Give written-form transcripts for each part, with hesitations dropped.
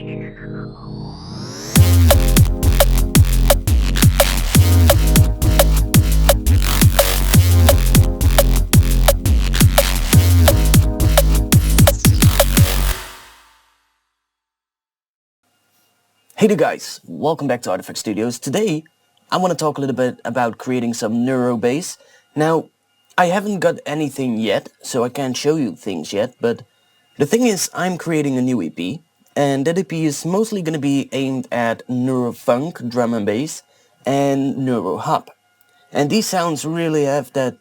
Hey there guys, welcome back to ARTFX Studios. Today I want to talk a little bit about creating some neuro bass. Now, I haven't got anything yet, so I can't show you things yet, but the thing is I'm creating a new EP, and that EP is mostly going to be aimed at neuro funk, drum and bass, and neuro hop. And these sounds really have that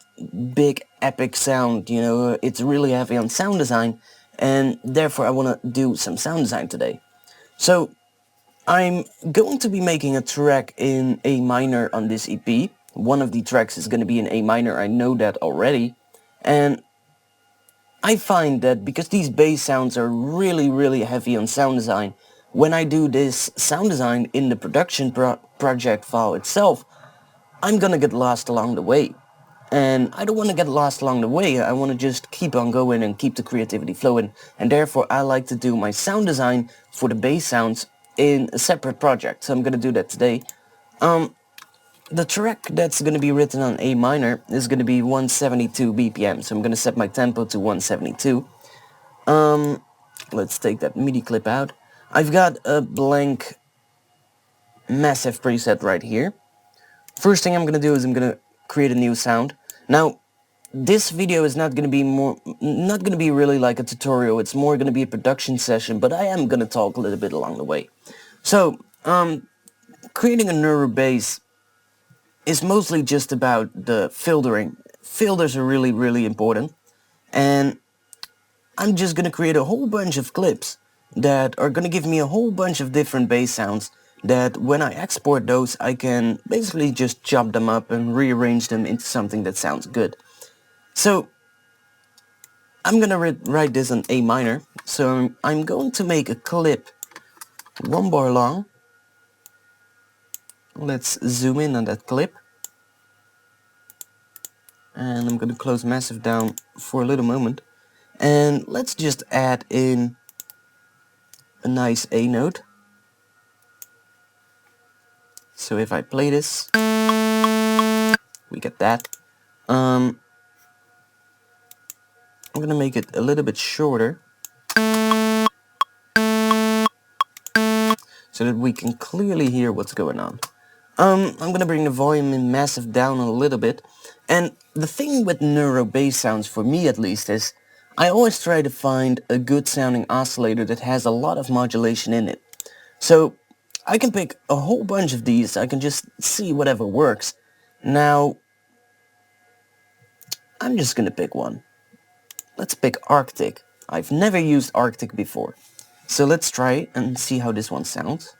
big epic sound, you know, it's really heavy on sound design, and therefore I want to do some sound design today. So I'm going to be making a track in A minor on this EP. One of the tracks is going to be in A minor, I know that already. And I find that because these bass sounds are really heavy on sound design, when I do this sound design in the production project file itself, I'm gonna get lost along the way. And I don't want to get lost along the way, I want to just keep on going and keep the creativity flowing. And therefore I like to do my sound design for the bass sounds in a separate project, so I'm gonna do that today. The track that's gonna be written on A minor is gonna be 172 BPM, so I'm gonna set my tempo to 172. Let's take that MIDI clip out. I've got a blank massive preset right here. First thing I'm gonna do is I'm gonna create a new sound. Now, this video is not gonna be really like a tutorial, it's more gonna be a production session, but I am gonna talk a little bit along the way. So, creating a neuro bass is mostly just about the filtering. Filters are really important, and I'm just gonna create a whole bunch of clips that are gonna give me a whole bunch of different bass sounds that when I export those I can basically just chop them up and rearrange them into something that sounds good. So I'm gonna write this on A minor, so I'm going to make a clip 1 bar long. Let's zoom in on that clip, and I'm gonna close massive down for a little moment, and let's just add in a nice A note. So if I play this, we get that. I'm gonna make it a little bit shorter so that we can clearly hear what's going on. I'm gonna bring the volume in massive down a little bit, and the thing with neuro bass sounds, for me at least, is I always try to find a good sounding oscillator that has a lot of modulation in it. So I can pick a whole bunch of these, I can just see whatever works. Now, I'm just gonna pick one. Let's pick Arctic. I've never used Arctic before. So let's try and see how this one sounds.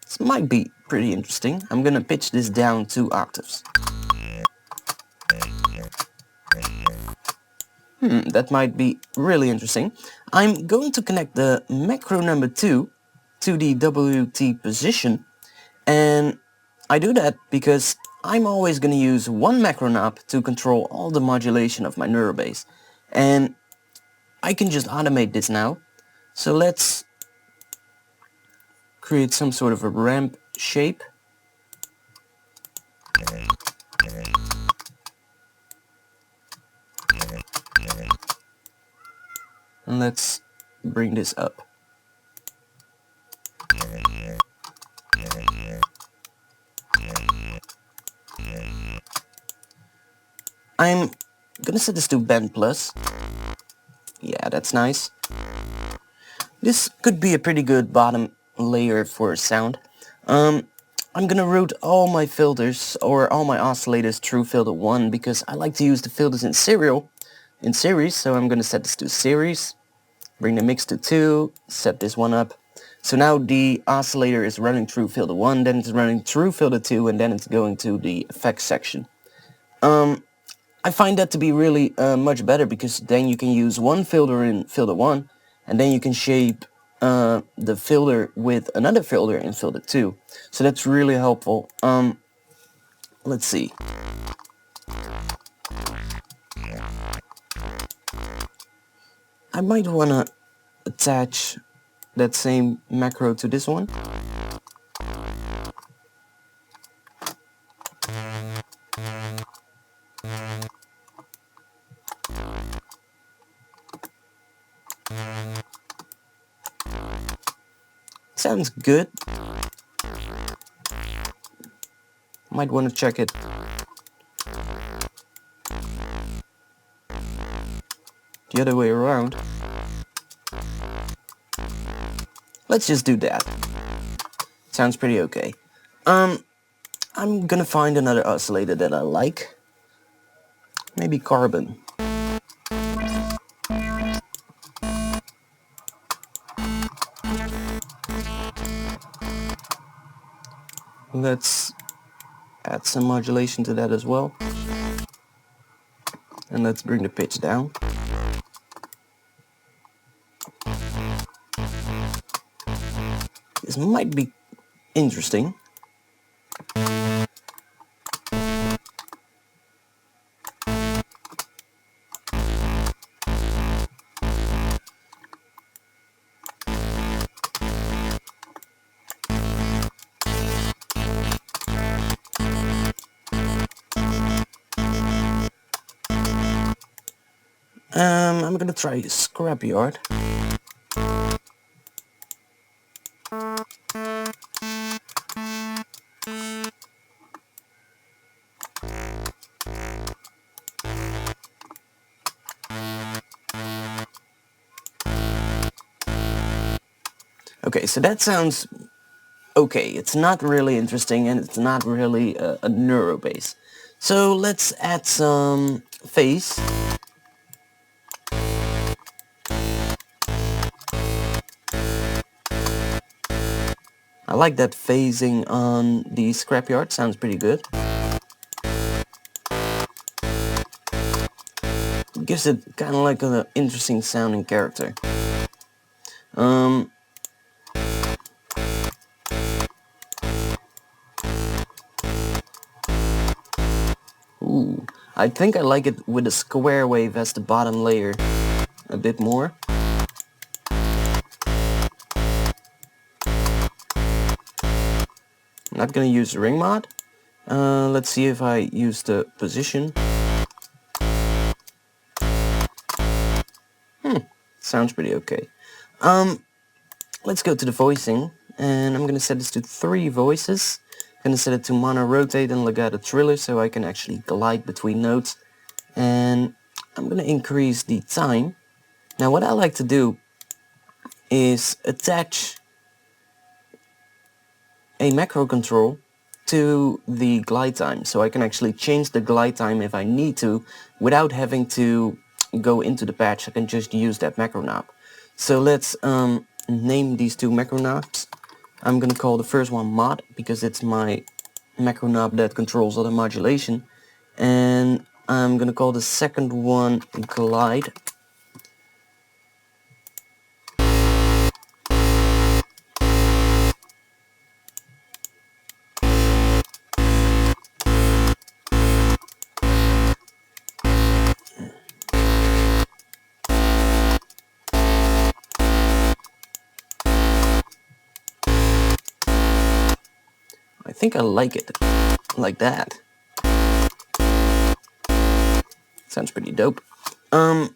This might be pretty interesting. I'm gonna pitch this down 2 octaves. That might be really interesting. I'm going to connect the macro number 2 to the WT position, and I do that because I'm always going to use one macro knob to control all the modulation of my neuro bass, and I can just automate this now. So let's create some sort of a ramp shape. And let's bring this up. I'm gonna set this to band plus. Yeah, that's nice. This could be a pretty good bottom layer for sound. I'm gonna route all my filters or all my oscillators through filter 1 because I like to use the filters in series, so I'm gonna set this to series, bring the mix to 2, set this one up. So now the oscillator is running through filter 1, then it's running through filter 2, and then it's going to the effects section. I find that to be really much better because then you can use one filter in filter 1 and then you can shape the filter with another filter in filter 2. So that's really helpful. Let's see. I might want to attach that same macro to this one. Sounds good. Might want to check it. The other way around. Let's just do that. Sounds pretty okay. I'm gonna find another oscillator that I like. Maybe carbon. Let's add some modulation to that as well. And let's bring the pitch down. This might be interesting. I'm gonna try Scrapyard. Okay, so that sounds okay. It's not really interesting and it's not really a neuro bass. So let's add some phase. I like that phasing on the Scrapyard, sounds pretty good. It gives it kind of like an interesting sounding character. Ooh, I think I like it with a square wave as the bottom layer a bit more. I'm not gonna use the ring mod. Let's see if I use the position. Sounds pretty okay. Let's go to the voicing, and I'm gonna set this to 3 voices. I'm gonna set it to mono rotate and legato triller so I can actually glide between notes. And I'm gonna increase the time. Now what I like to do is attach a macro control to the glide time, so I can actually change the glide time if I need to without having to go into the patch. I can just use that macro knob. So let's name these 2 macro knobs. I'm gonna call the first one mod because it's my macro knob that controls all the modulation, and I'm gonna call the second one glide. I think I like it like that. Sounds pretty dope. I'm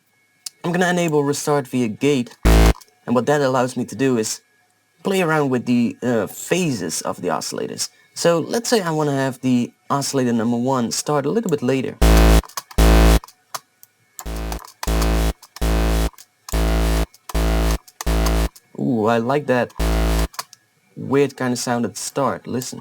gonna enable restart via gate, and what that allows me to do is play around with the phases of the oscillators. So let's say I want to have the oscillator number 1 start a little bit later. Ooh, I like that weird kind of sound at the start. Listen.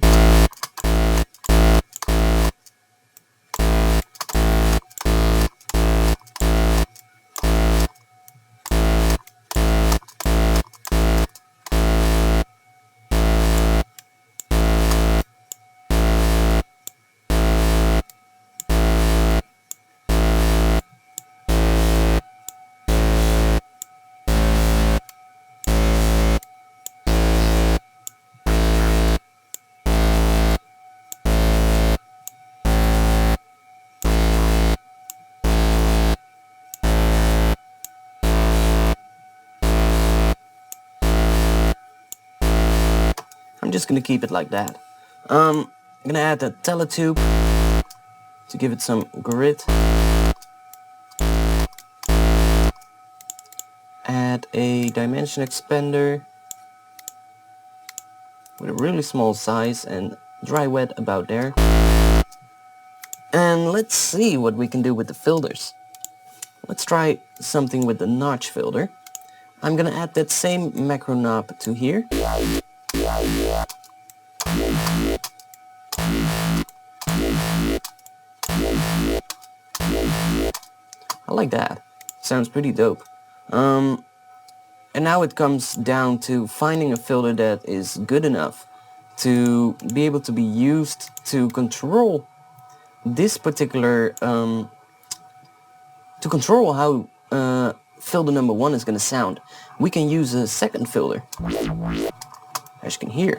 I'm just gonna keep it like that. I'm gonna add a teletube to give it some grit. Add a dimension expander with a really small size and dry wet about there. And let's see what we can do with the filters. Let's try something with the notch filter. I'm gonna add that same macro knob to here. I like that. Sounds pretty dope. And now it comes down to finding a filter that is good enough to be able to be used to control this particular, to control how filter number 1 is going to sound. We can use a second filter, as you can hear.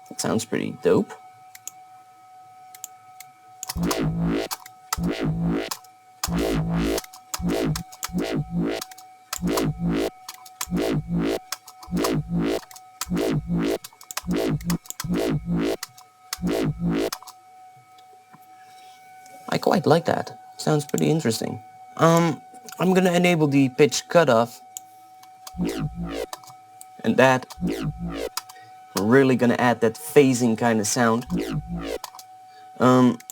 That sounds pretty dope. I quite like that. Sounds pretty interesting. I'm gonna enable the pitch cutoff, and that really gonna add that phasing kind of sound.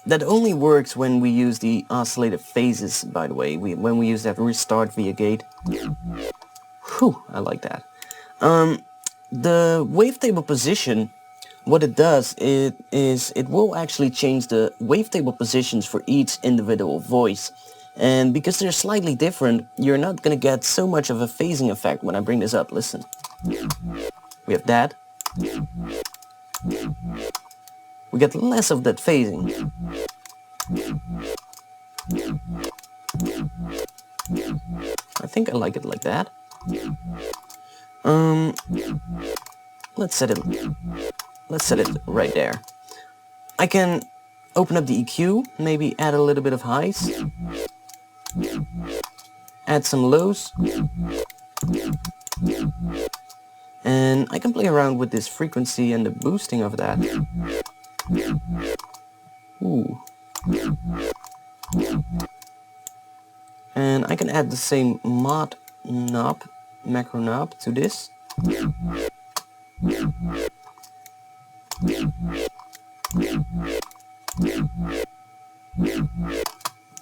That only works when we use the oscillated phases, by the way, when we use that restart via gate. Whew, I like that. The wavetable position, what it does is it will actually change the wavetable positions for each individual voice. And because they're slightly different, you're not gonna get so much of a phasing effect when I bring this up. Listen. We have that. We get less of that phasing. I think I like it like that. Let's set it right there. I can open up the EQ, maybe add a little bit of highs, add some lows, and I can play around with this frequency and the boosting of that. Ooh. And I can add the same mod knob, macro knob, to this.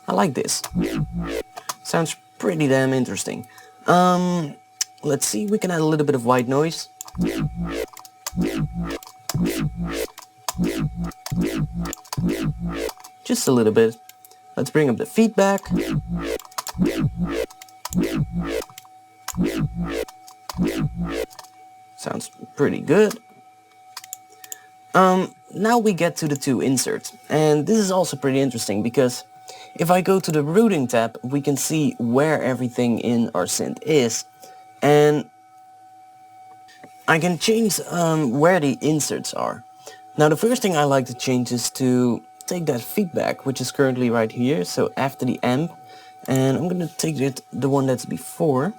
I like this. Sounds pretty damn interesting. Let's see, we can add a little bit of white noise. Just a little bit. Let's bring up the feedback. Sounds pretty good. Now we get to the two inserts, and this is also pretty interesting because if I go to the routing tab, we can see where everything in our synth is, and I can change where the inserts are. Now the first thing I like to change is to take that feedback, which is currently right here, so after the amp, and I'm gonna take the one that's before.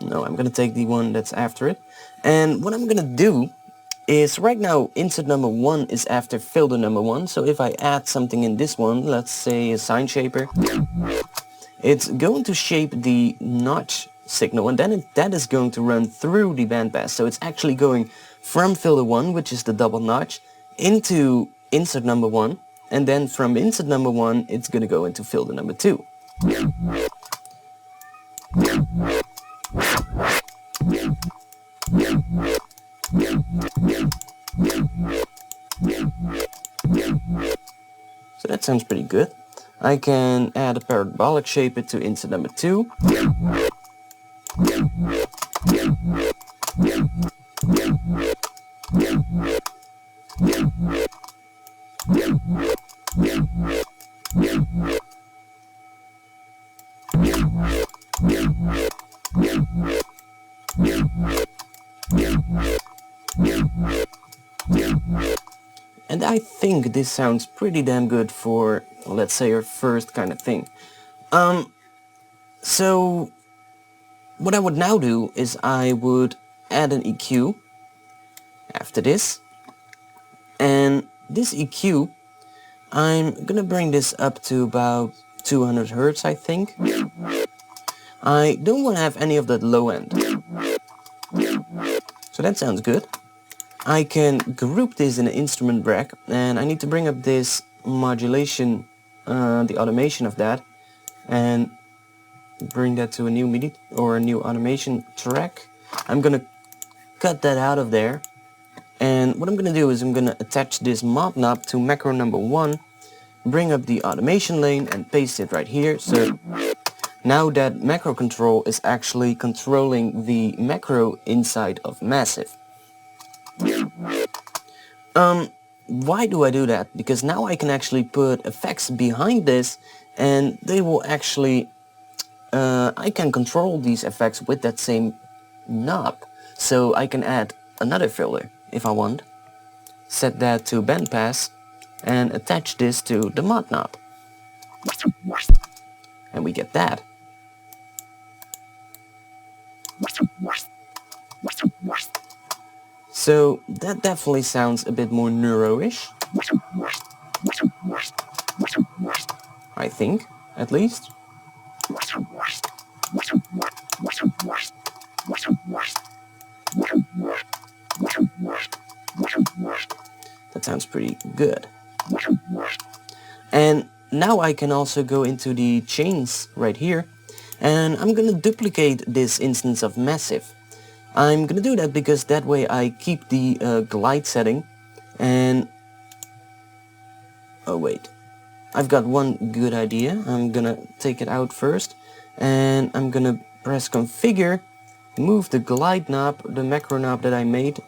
No, I'm gonna take the one that's after it. And what I'm gonna do is, right now insert number 1 is after filter number 1, so if I add something in this one, let's say a sine shaper, it's going to shape the notch signal, and then that is going to run through the bandpass. So it's actually going from filter 1, which is the double notch, into insert number 1, and then from insert number 1 it's gonna go into filter number 2. So that sounds pretty good. I can add a parabolic shaper to insert number 2. And I think this sounds pretty damn good for, let's say, our first kind of thing. So what I would now do is I would add an EQ after this, and this EQ, I'm gonna bring this up to about 200 Hertz, I think. I don't want to have any of that low end. So that sounds good. I can group this in an instrument rack, and I need to bring up this modulation, the automation of that, and bring that to a new MIDI or a new automation track. I'm gonna cut that out of there, and what I'm gonna do is I'm gonna attach this mod knob to macro number 1, bring up the automation lane and paste it right here. So now that macro control is actually controlling the macro inside of Massive. Why do I do that? Because now I can actually put effects behind this, and they will actually, I can control these effects with that same knob. So I can add another filter if I want, set that to bandpass, and attach this to the mod knob. And we get that. So that definitely sounds a bit more neuro-ish, I think, at least. That sounds pretty good. And now I can also go into the chains right here, and I'm gonna duplicate this instance of Massive. I'm gonna do that because that way I keep the glide setting, and oh wait, I've got one good idea. I'm gonna take it out first, and I'm gonna press configure, move the glide knob, the macro knob that I made,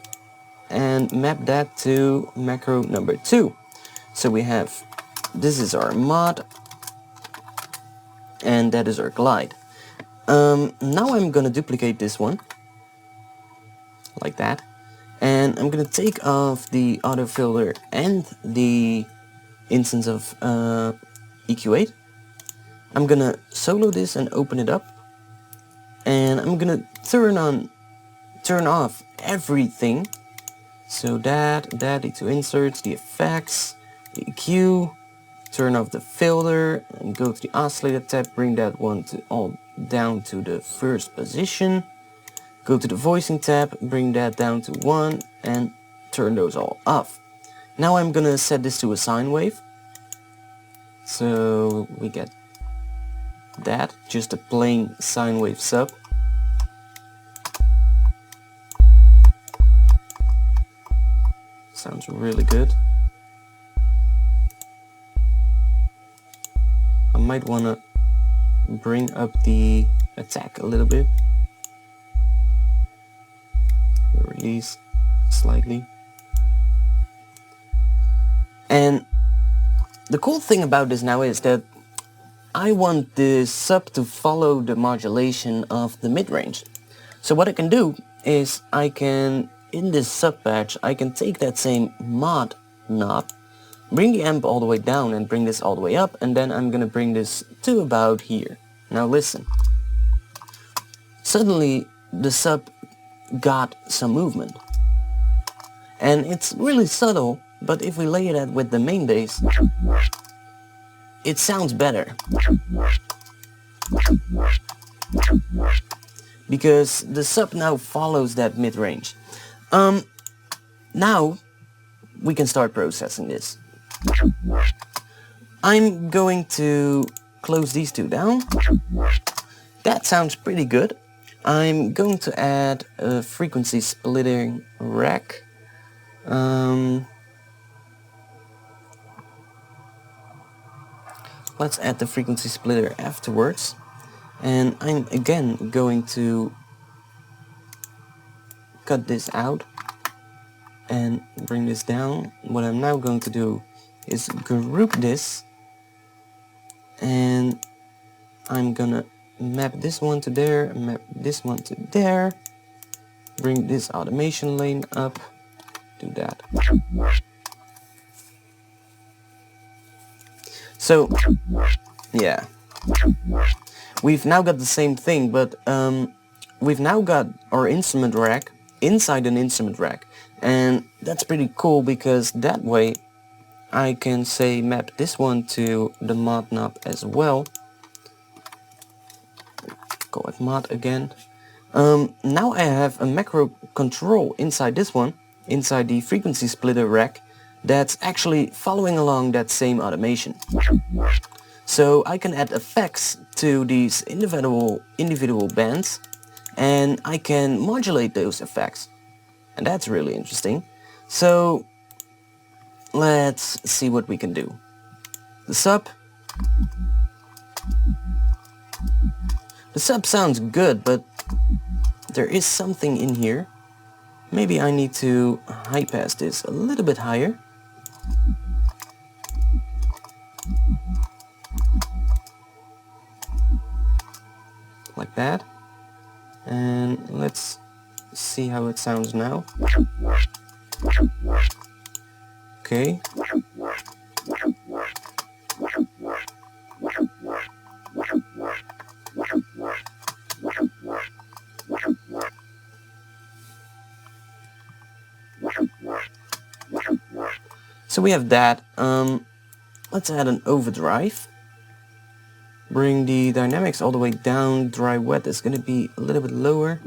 and map that to macro number 2. So we have, this is our mod, and that is our glide. Now I'm gonna duplicate this one, like that, and I'm gonna take off the auto filter and the instance of EQ8. I'm gonna solo this and open it up, and I'm gonna turn off everything. So the two inserts, the effects, the EQ, turn off the filter, and go to the oscillator tab, bring that one to all down to the first position. Go to the voicing tab, bring that down to 1, and turn those all off. Now I'm gonna set this to a sine wave. So we get that, just a plain sine wave sub. Sounds really good. I might wanna bring up the attack a little bit. Release slightly. And the cool thing about this now is that I want the sub to follow the modulation of the mid-range. So what I can do is I can, in this sub patch, I can take that same mod knob, bring the amp all the way down and bring this all the way up, and then I'm gonna bring this to about here. Now listen. Suddenly the sub got some movement. And it's really subtle, but if we layer that with the main bass, it sounds better. Because the sub now follows that mid-range. Now we can start processing this. I'm going to close these two down. That sounds pretty good. I'm going to add a frequency splitting rack. Let's add the frequency splitter afterwards. And I'm again going to cut this out and bring this down. What I'm now going to do is group this, and I'm gonna map this one to there, map this one to there, bring this automation lane up, do that. So, yeah. we've now got the same thing, but we've now got our instrument rack inside an instrument rack, and that's pretty cool because that way I can say map this one to the mod knob as well. Go with mod again. Now I have a macro control inside this one, inside the frequency splitter rack, that's actually following along that same automation. So I can add effects to these individual bands, and I can modulate those effects. And that's really interesting. So let's see what we can do. The sub sounds good, but there is something in here. Maybe I need to high pass this a little bit higher. Like that. And let's see how it sounds now. Okay. So we have that. Let's add an overdrive. Bring the dynamics all the way down. Dry wet is going to be a little bit lower.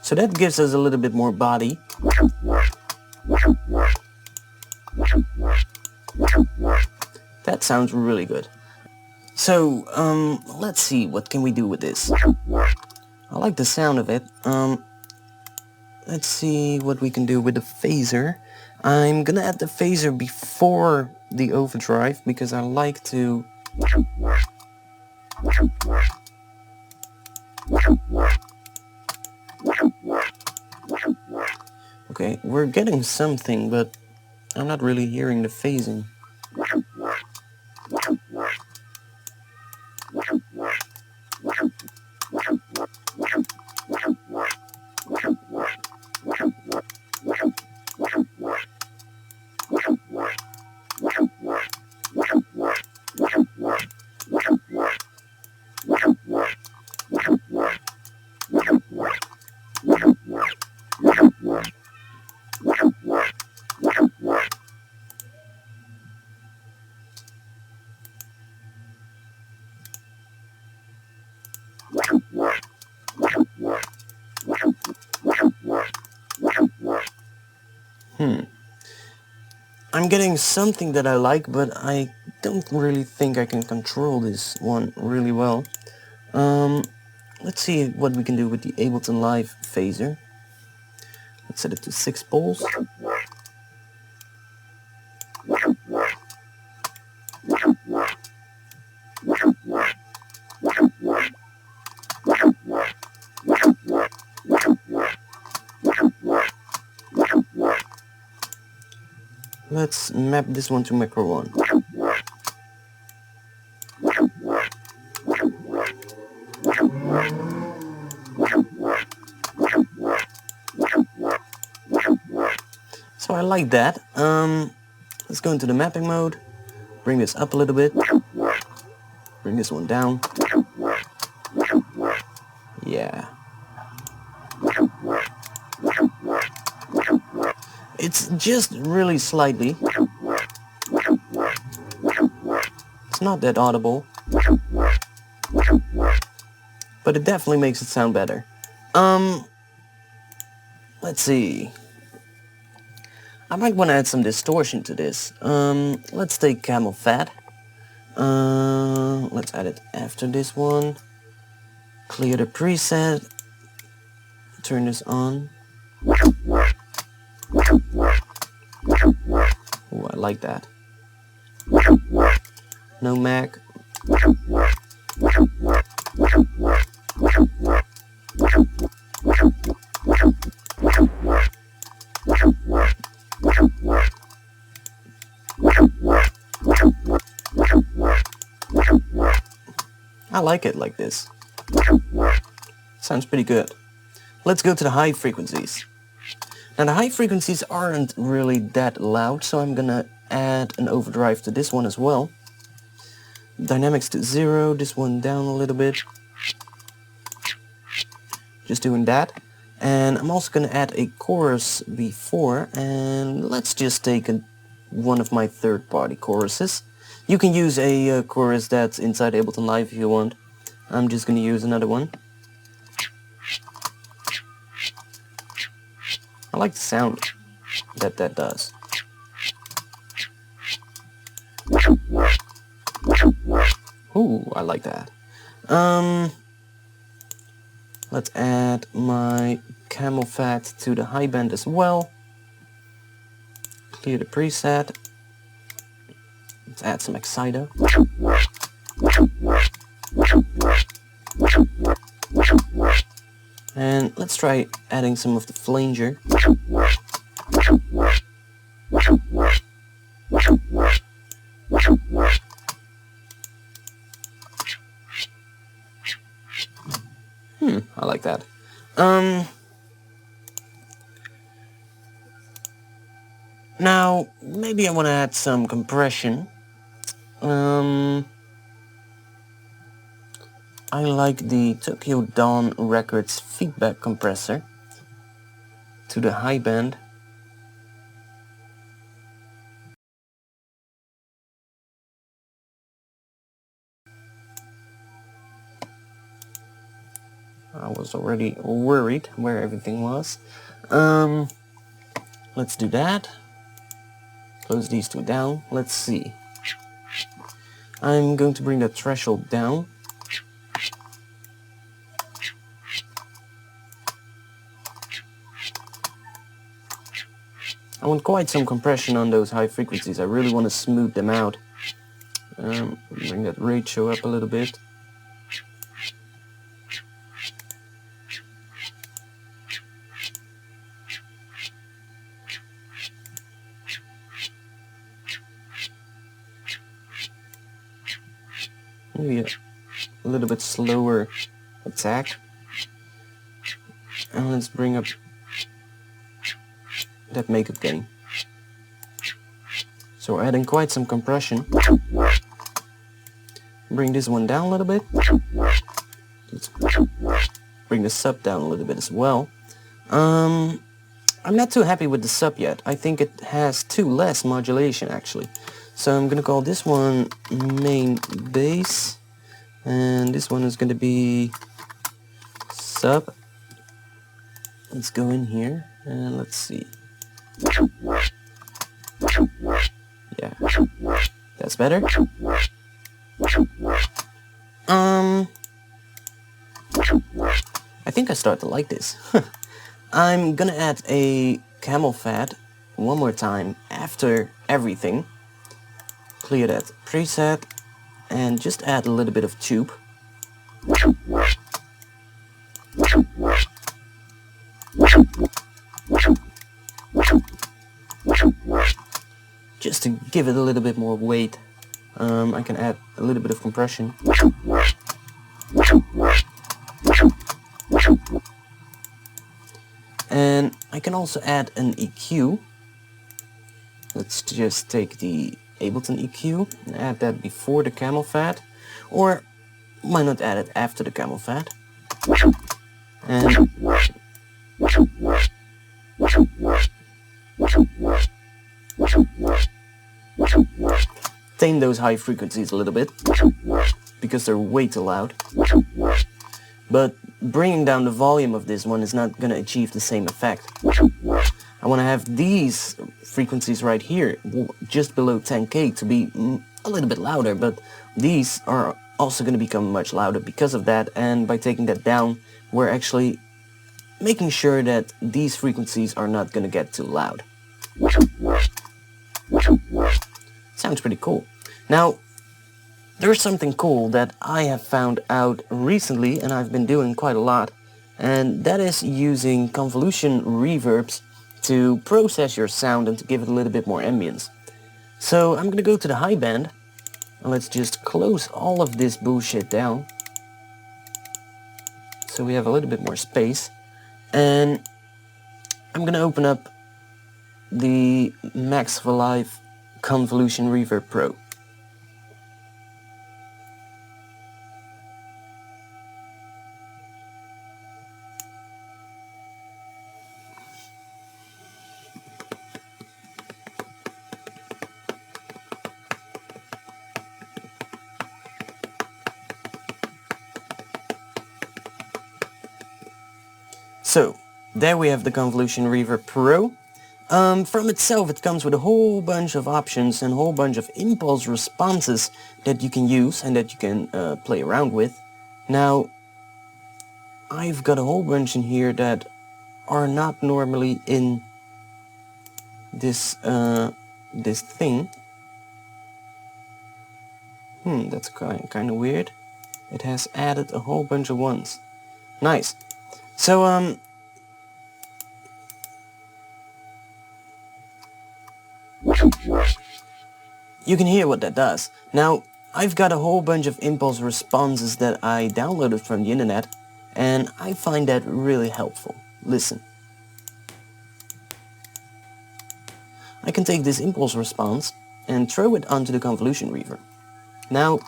So that gives us a little bit more body. That sounds really good. So let's see, what can we do with this? I like the sound of it. Let's see what we can do with the phaser. I'm gonna add the phaser before the overdrive because I like to okay, we're getting something, but I'm not really hearing the phasing. I'm getting something that I like, but I don't really think I can control this one really well. Let's see what we can do with the Ableton Live phaser. Let's set it to 6 poles. Let's map this one to macro 1. So I like that. Let's go into the mapping mode. Bring this up a little bit. Bring this one down. Yeah. It's just really slightly. It's not that audible. But it definitely makes it sound better. Let's see. I might want to add some distortion to this. Let's take Camel Fat. Let's add it after this one. Clear the preset. Turn this on. Oh, I like that. No Mac. I like it like this. Sounds pretty good. Let's go to the high frequencies. Now the high frequencies aren't really that loud, so I'm gonna add an overdrive to this one as well. Dynamics to 0, this one down a little bit. Just doing that. And I'm also going to add a chorus before, and let's just take one of my third-party choruses. You can use a chorus that's inside Ableton Live if you want. I'm just going to use another one. I like the sound that does. Ooh, I like that. Let's add my camel fat to the high band as well. Clear the preset. Let's add some exciter. And let's try adding some of the flanger. I like that. Now, maybe I want to add some compression. I like the Tokyo Dawn Records feedback compressor to the high band. I was already worried where everything was. Let's do that. Close these two down. Let's see. I'm going to bring the threshold down. I want quite some compression on those high frequencies. I really want to smooth them out. Bring that ratio up a little bit. Maybe a little bit slower attack. And let's bring up that makeup gain. So we're adding quite some compression. Bring this one down a little bit. Let's bring the sub down a little bit as well. I'm not too happy with the sub yet. I think it has too less modulation actually. So I'm gonna call this one main bass, and this one is gonna be sub. Let's go in here and let's see. Yeah, that's better. I think I start to like this. I'm gonna add a camel fat one more time after everything. Clear that preset and just add a little bit of tube. Just to give it a little bit more weight. I can add a little bit of compression. And I can also add an EQ. Let's just take the Ableton EQ and add that before the camel fat, or why not add it after the camel fat? And tame those high frequencies a little bit, because they're way too loud. But bringing down the volume of this one is not going to achieve the same effect. I want to have these frequencies right here, just below 10K, to be a little bit louder, but these are also going to become much louder because of that, and by taking that down, we're actually making sure that these frequencies are not going to get too loud. Sounds pretty cool. Now, there's something cool that I have found out recently, and I've been doing quite a lot, and that is using convolution reverbs to process your sound and to give it a little bit more ambience. So I'm gonna go to the high band, and let's just close all of this bullshit down, so we have a little bit more space, and I'm gonna open up the Max for Live Convolution Reverb Pro. So, there we have the Convolution Reverb Pro. From itself it comes with a whole bunch of options and a whole bunch of impulse responses that you can use and that you can play around with. Now, I've got a whole bunch in here that are not normally in this this thing. That's kind of weird. It has added a whole bunch of ones. Nice. So you can hear what that does. Now, I've got a whole bunch of impulse responses that I downloaded from the internet, and I find that really helpful. Listen. I can take this impulse response and throw it onto the convolution reverb. Now,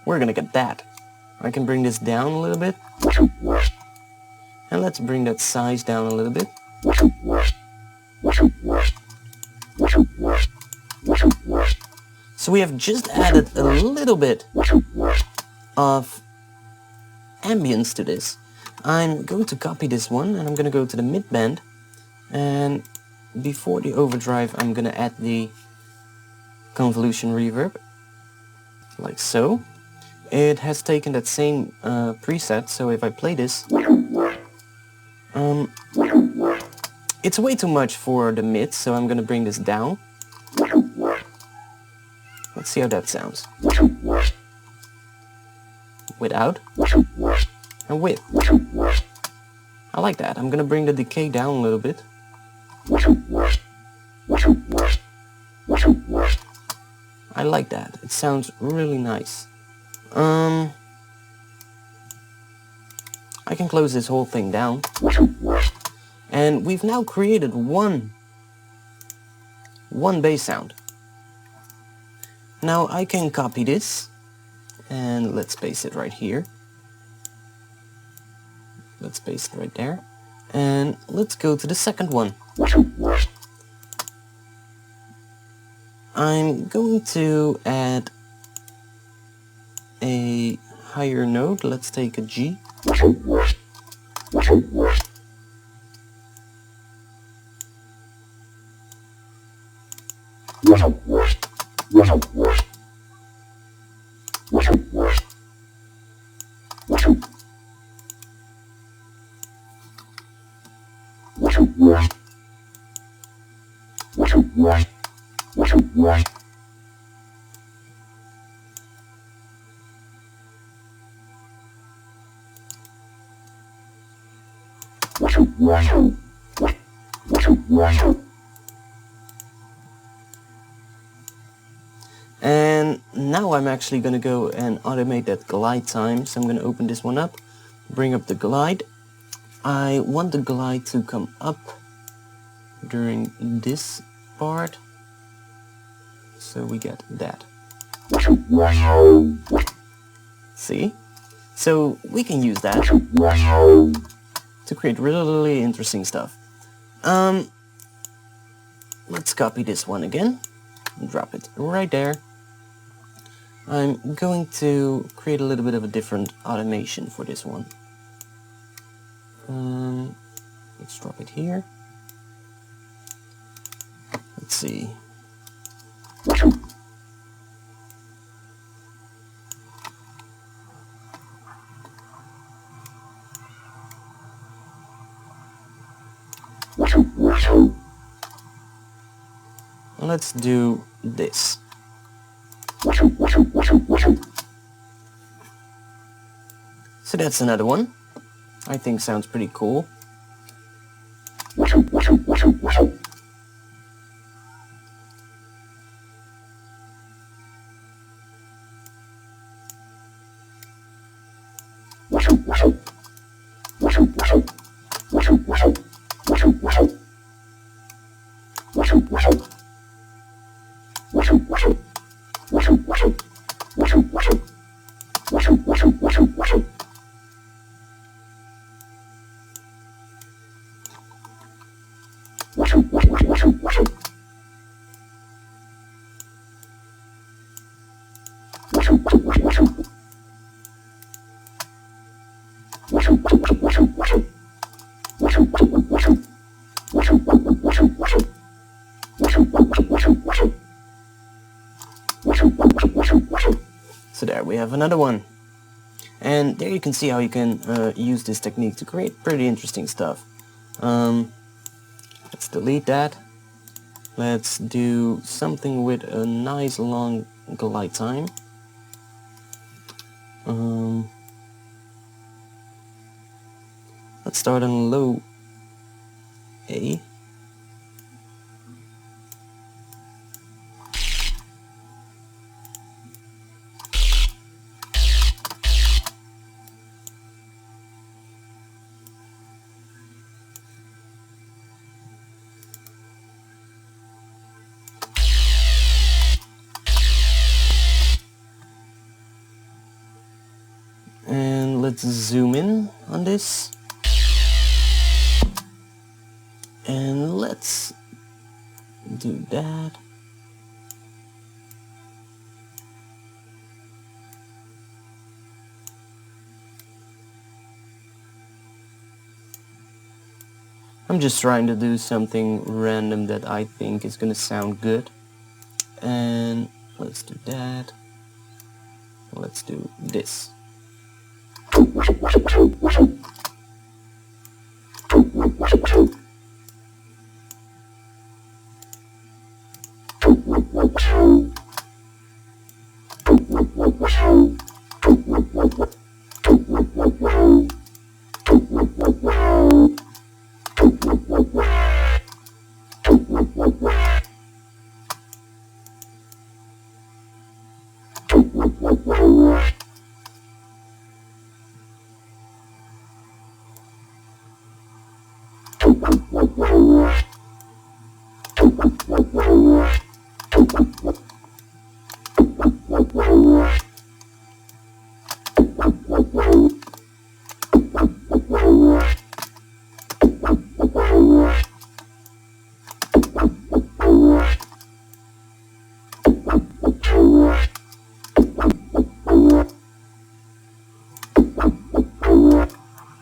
we're gonna get that. I can bring this down a little bit. And let's bring that size down a little bit. So we have just added a little bit of ambience to this. I'm going to copy this one and I'm going to go to the mid band, and before the overdrive I'm going to add the convolution reverb, like so. It has taken that same preset, so if I play this, it's way too much for the mid, so I'm going to bring this down. Let's see how that sounds. Without and with. I like that. I'm going to bring the decay down a little bit. I like that. It sounds really nice. I can close this whole thing down. And we've now created one bass sound. Now I can copy this and let's paste it right here. Let's paste it right there. And let's go to the second one. I'm going to add a higher note. Let's take a G. And now I'm actually going to go and automate that glide time. So I'm going to open this one up, bring up the glide. I want the glide to come up during this part. So we get that. See? So we can use that to create really interesting stuff. Let's copy this one again. Drop it right there. I'm going to create a little bit of a different automation for this one. Let's drop it here. Let's see. Let's do this. So that's another one. I think sounds pretty cool. So there we have another one. And there you can see how you can use this technique to create pretty interesting stuff. Let's delete that. Let's do something with a nice long glide time. Let's start on low A. And let's zoom in on this. And let's do that. I'm just trying to do something random that I think is gonna sound good. And let's do that. Let's do this.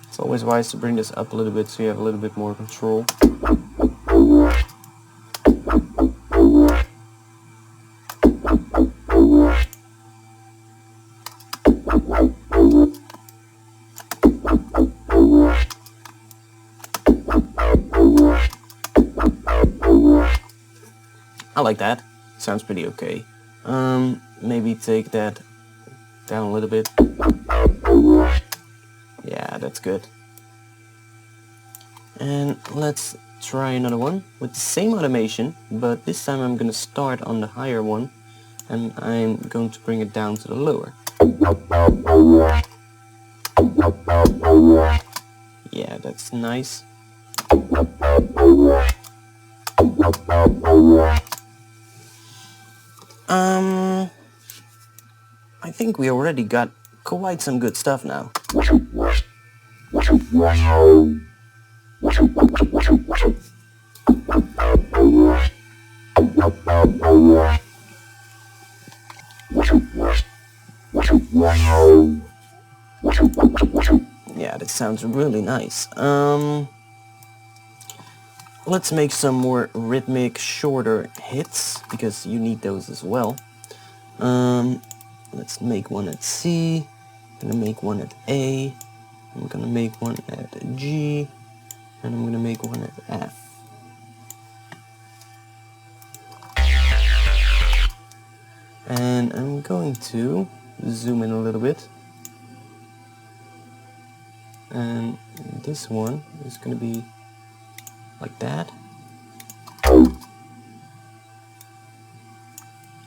It's always wise to bring this up a little bit so you have a little bit more control. I like that. Sounds pretty okay. Maybe take that down a little bit. Yeah, that's good. And let's try another one with the same automation, but this time I'm going to start on the higher one and I'm going to bring it down to the lower. Yeah, that's nice. I think we already got quite some good stuff now. Yeah, that sounds really nice. Let's make some more rhythmic, shorter hits, because you need those as well. Let's make one at C, I'm gonna make one at A, I'm gonna make one at G, and I'm gonna make one at F. And I'm going to zoom in a little bit. And this one is gonna be like that. I'm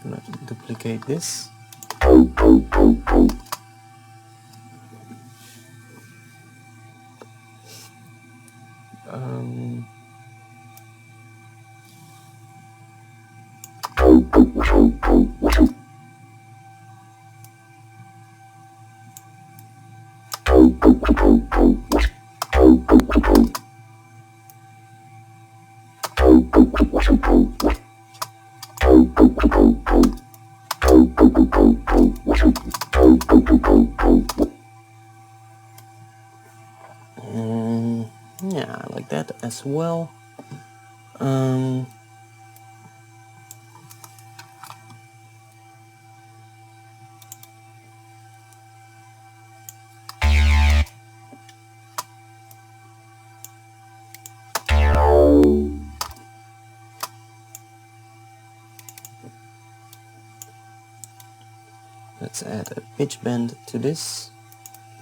gonna duplicate this. Yeah, I like that as well. Let's add a pitch bend to this.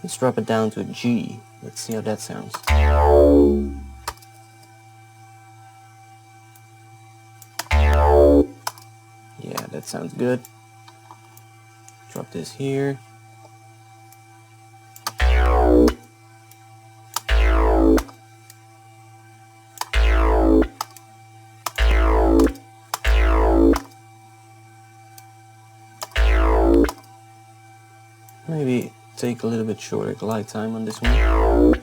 Let's drop it down to a G. Let's see how that sounds. Yeah, that sounds good. Drop this here. Maybe take a little bit shorter glide time on this one.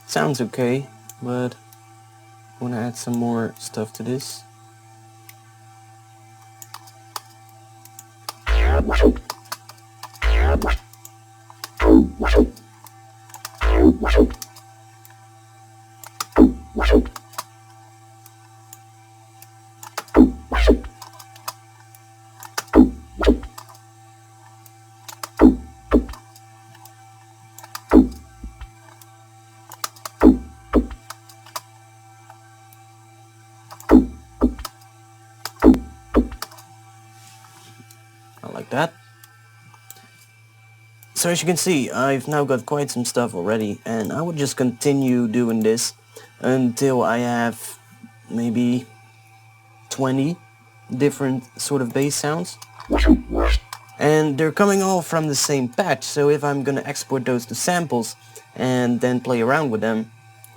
Sounds okay, but I want to add some more stuff to this. Like that. So as you can see, I've now got quite some stuff already, and I would just continue doing this until I have maybe 20 different sort of bass sounds. And they're coming all from the same patch, so if I'm gonna export those to samples and then play around with them,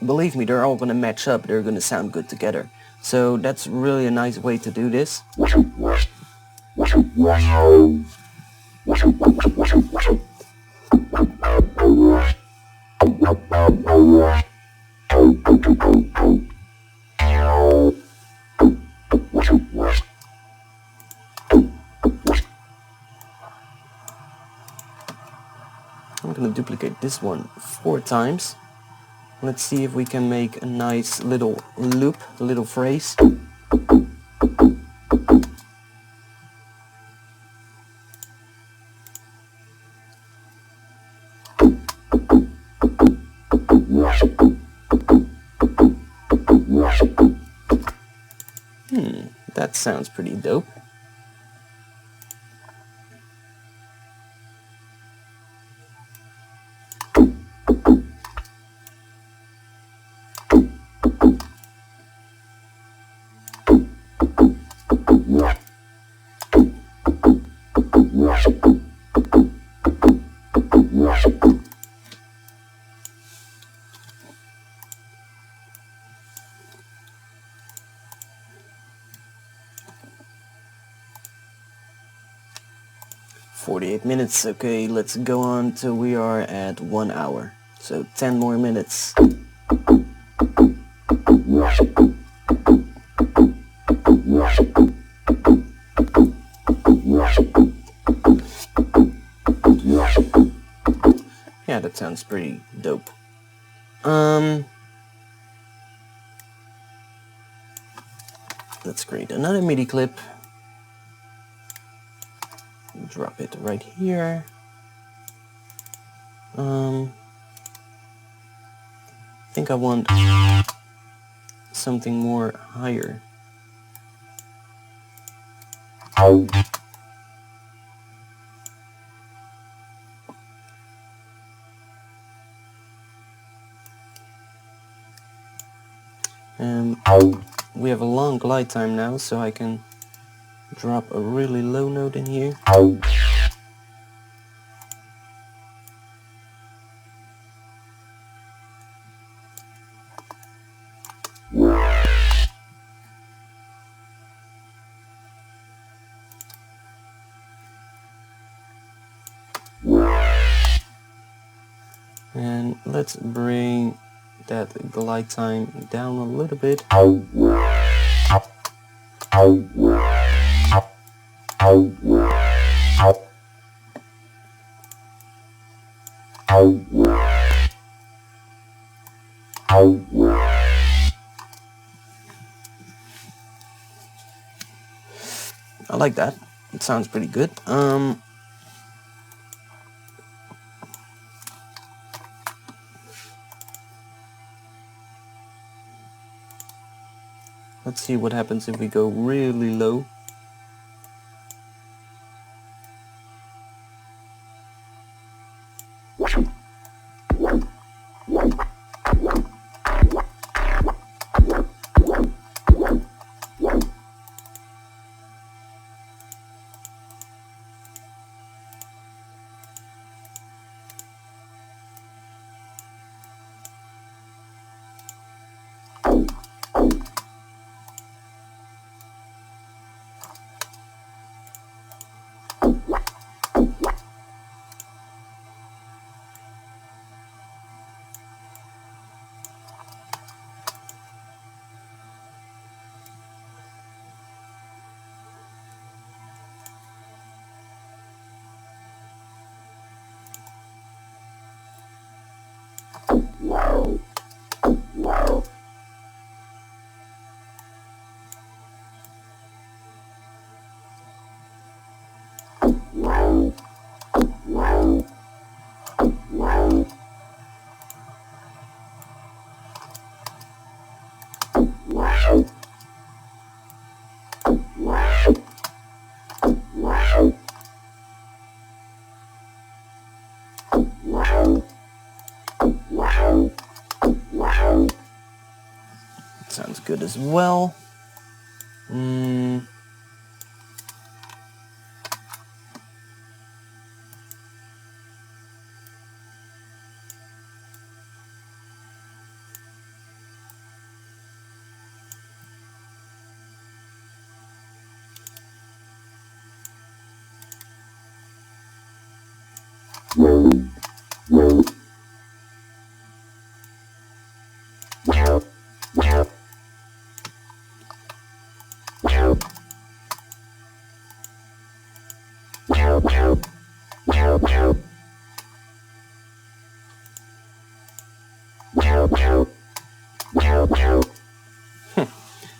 believe me, they're all gonna match up, they're gonna sound good together. So that's really a nice way to do this. I'm gonna duplicate this one 4 times. Let's see if we can make a nice little loop, a little phrase. That sounds pretty dope. "48 minutes, okay, let's go on till we are at 1 hour. So 10 more minutes. Yeah, that sounds pretty dope. Let's create another MIDI clip. Drop it right here. I think I want something more higher. And we have a long glide time now, so I can drop a really low note in here. And let's bring that glide time down a little bit. I like that. It sounds pretty good. Let's see what happens if we go really low. Sounds good as well.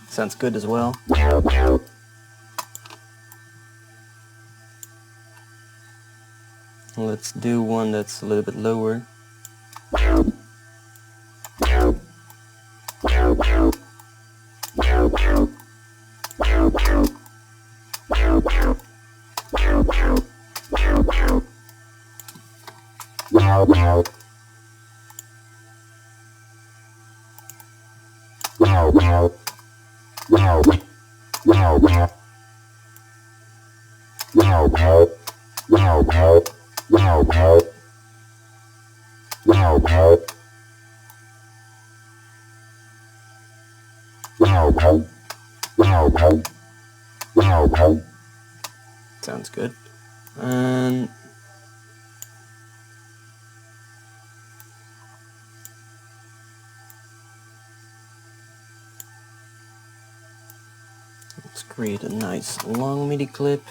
Sounds good as well. Let's do one that's a little bit lower. Sounds good. And let's create a nice long MIDI clip.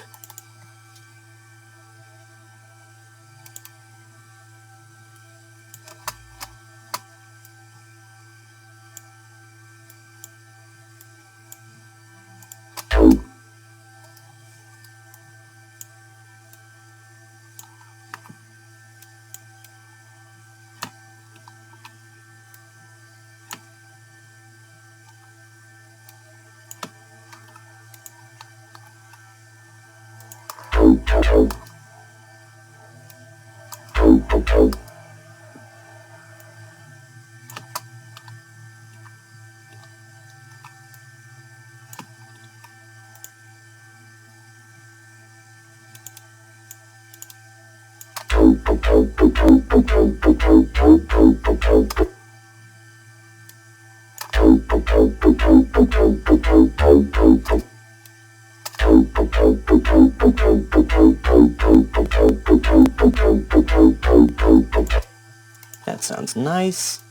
That sounds nice.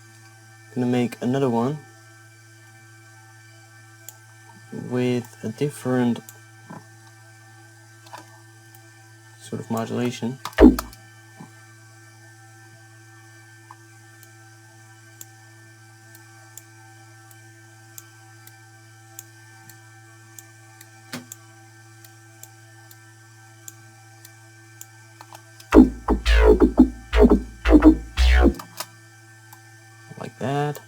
Gonna make another one with a different sort of modulation. Like that.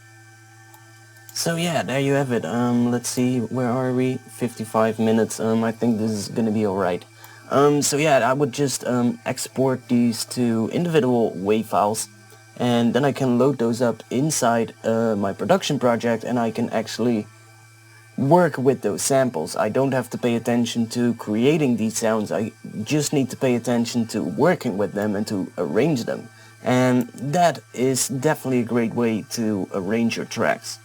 So yeah, there you have it. Let's see, where are we? 55 minutes. I think this is gonna be alright. So yeah, I would just export these to individual WAV files, and then I can load those up inside my production project, and I can actually work with those samples. I don't have to pay attention to creating these sounds. I just need to pay attention to working with them and to arrange them. And that is definitely a great way to arrange your tracks.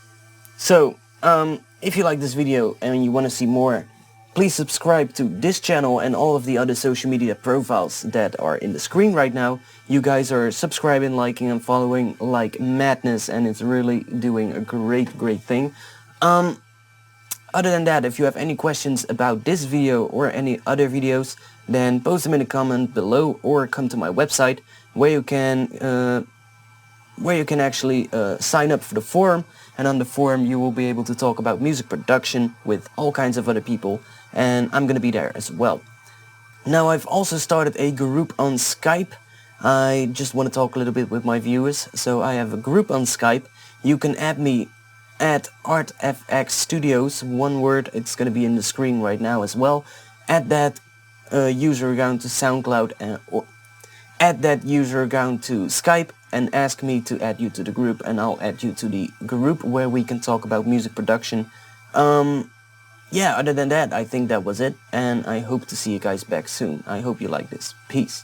So, if you like this video and you want to see more, please subscribe to this channel and all of the other social media profiles that are in the screen right now. You guys are subscribing, liking and following like madness, and it's really doing a great thing. Other than that, if you have any questions about this video or any other videos, then post them in the comment below or come to my website where you can actually sign up for the forum, and on the forum you will be able to talk about music production with all kinds of other people, and I'm gonna be there as well. Now, I've also started a group on Skype. I just want to talk a little bit with my viewers. So I have a group on Skype. You can add me at ARTFX Studios, one word. It's gonna be in the screen right now as well. Add that user account to SoundCloud, or add that user account to Skype, and ask me to add you to the group, and I'll add you to the group where we can talk about music production. Yeah, other than that, I think that was it, and I hope to see you guys back soon. I hope you like this. Peace.